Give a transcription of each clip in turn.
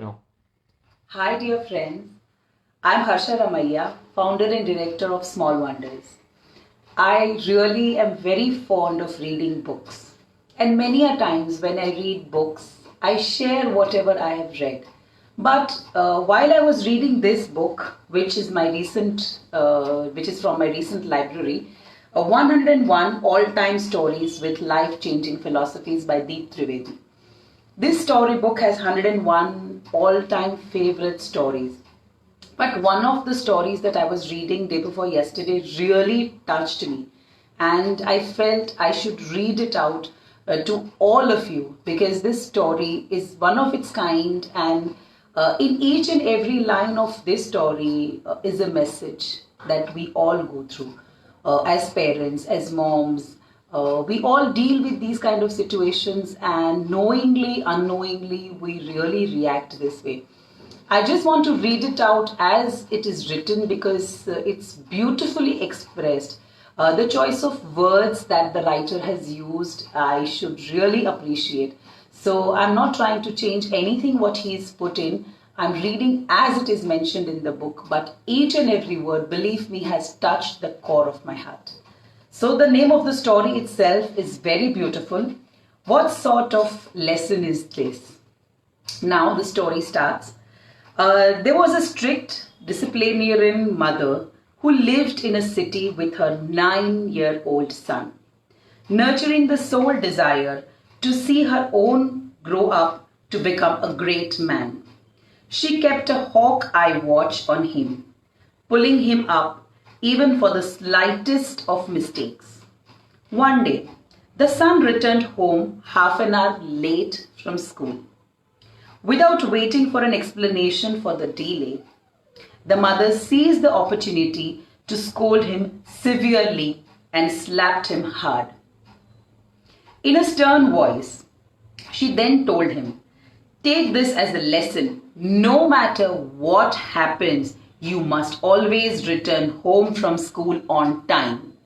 No. Hi dear friends, I'm Harsha Ramaiya, founder and director of Small Wonders. I really am very fond of reading books, and many a times when I read books, I share whatever I have read. But while I was reading this book, which is from my recent library, 101 All-Time Stories with Life-Changing Philosophies by DEEP Trivedi. This storybook has 101 all-time favorite stories. But one of the stories that I was reading day before yesterday really touched me. And I felt I should read it out to all of you because this story is one of its kind, and in each and every line of this story is a message that we all go through as parents, as moms. We all deal with these kind of situations, and knowingly, unknowingly, we really react this way. I just want to read it out as it is written because it's beautifully expressed. The choice of words that the writer has used, I should really appreciate. So I'm not trying to change anything what he's put in. I'm reading as it is mentioned in the book, but each and every word, believe me, has touched the core of my heart. So the name of the story itself is very beautiful. What sort of lesson is this? Now the story starts. There was a strict disciplinarian mother who lived in a city with her 9-year-old son, nurturing the sole desire to see her own grow up to become a great man. She kept a hawk eye watch on him, pulling him up even for the slightest of mistakes. One day, the son returned home half an hour late from school. Without waiting for an explanation for the delay, the mother seized the opportunity to scold him severely and slapped him hard. In a stern voice, she then told him, "Take this as a lesson. No matter what happens, you must always return home from school on time."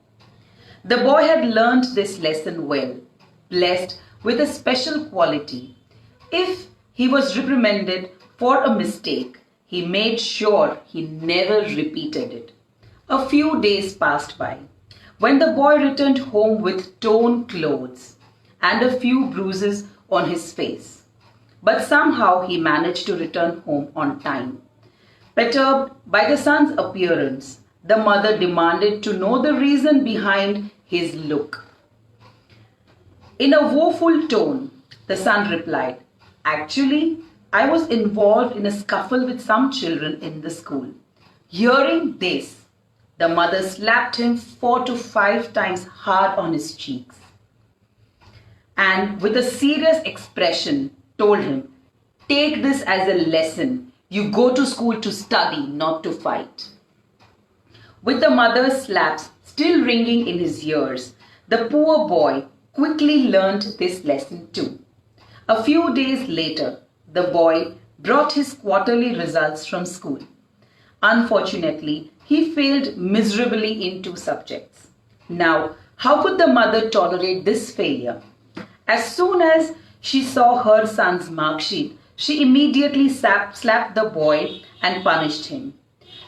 The boy had learnt this lesson well, blessed with a special quality. If he was reprimanded for a mistake, he made sure he never repeated it. A few days passed by, when the boy returned home with torn clothes and a few bruises on his face. But somehow he managed to return home on time. Perturbed by the son's appearance, the mother demanded to know the reason behind his look. In a woeful tone, the son replied, "Actually, I was involved in a scuffle with some children in the school." Hearing this, the mother slapped him 4 to 5 times hard on his cheeks and with a serious expression told him, "Take this as a lesson. You go to school to study, not to fight." With the mother's slaps still ringing in his ears, the poor boy quickly learned this lesson too. A few days later, the boy brought his quarterly results from school. Unfortunately, he failed miserably in 2 subjects. Now, how could the mother tolerate this failure? As soon as she saw her son's mark sheet, she immediately slapped the boy and punished him.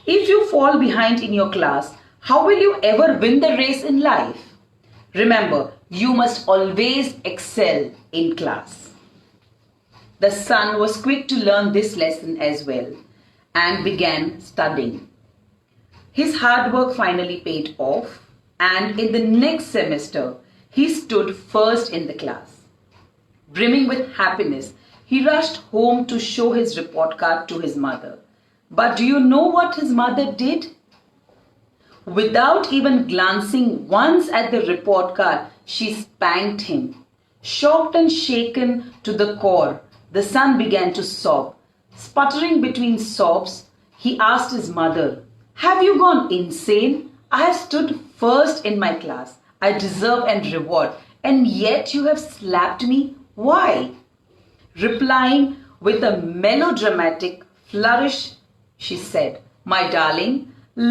If you fall behind in your class, how will you ever win the race in life? Remember, you must always excel in class. The son was quick to learn this lesson as well and began studying. His hard work finally paid off, and in the next semester, he stood first in the class. Brimming with happiness, he rushed home to show his report card to his mother. But do you know what his mother did? Without even glancing once at the report card, she spanked him. Shocked and shaken to the core, the son began to sob. Sputtering between sobs, he asked his mother, "Have you gone insane? I have stood first in my class. I deserve and reward, and yet you have slapped me. Why?" Replying with a melodramatic flourish, she said, "My darling,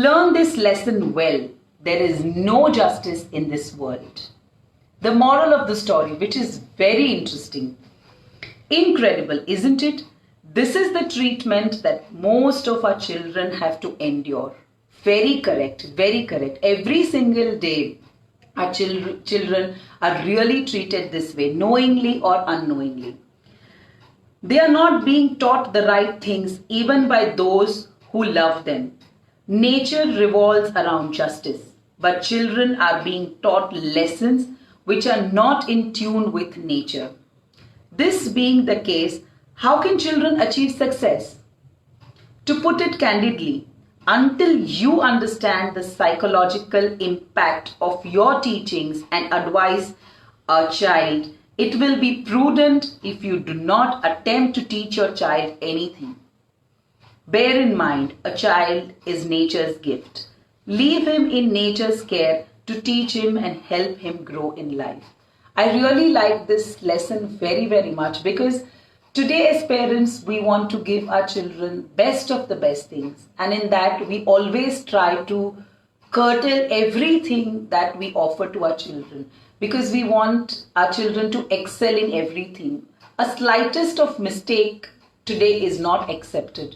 learn this lesson well. There is no justice in this world." The moral of the story, which is very interesting. Incredible, isn't it? This is the treatment that most of our children have to endure. Very correct, very correct. Every single day, our children are really treated this way, knowingly or unknowingly. They are not being taught the right things even by those who love them. Nature revolves around justice, but children are being taught lessons which are not in tune with nature. This being the case, how can children achieve success? To put it candidly, until you understand the psychological impact of your teachings and advise a child, it will be prudent if you do not attempt to teach your child anything. Bear in mind, a child is nature's gift. Leave him in nature's care to teach him and help him grow in life. I really like this lesson very, very much, because today as parents, we want to give our children best of the best things. And in that, we always try to curtail everything that we offer to our children, because we want our children to excel in everything. A slightest of mistake today is not accepted.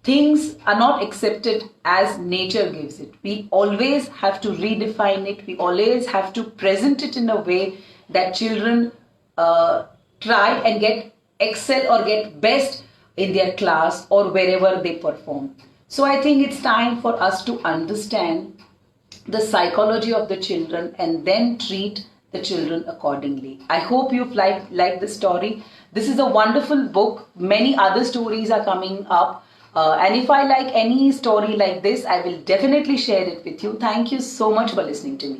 Things are not accepted as nature gives it. We always have to redefine it. We always have to present it in a way that children try and get excel or get best in their class or wherever they perform. So I think it's time for us to understand the psychology of the children and then treat the children accordingly. I hope you've liked this story. This is a wonderful book. Many other stories are coming up. And if I like any story like this, I will definitely share it with you. Thank you so much for listening to me.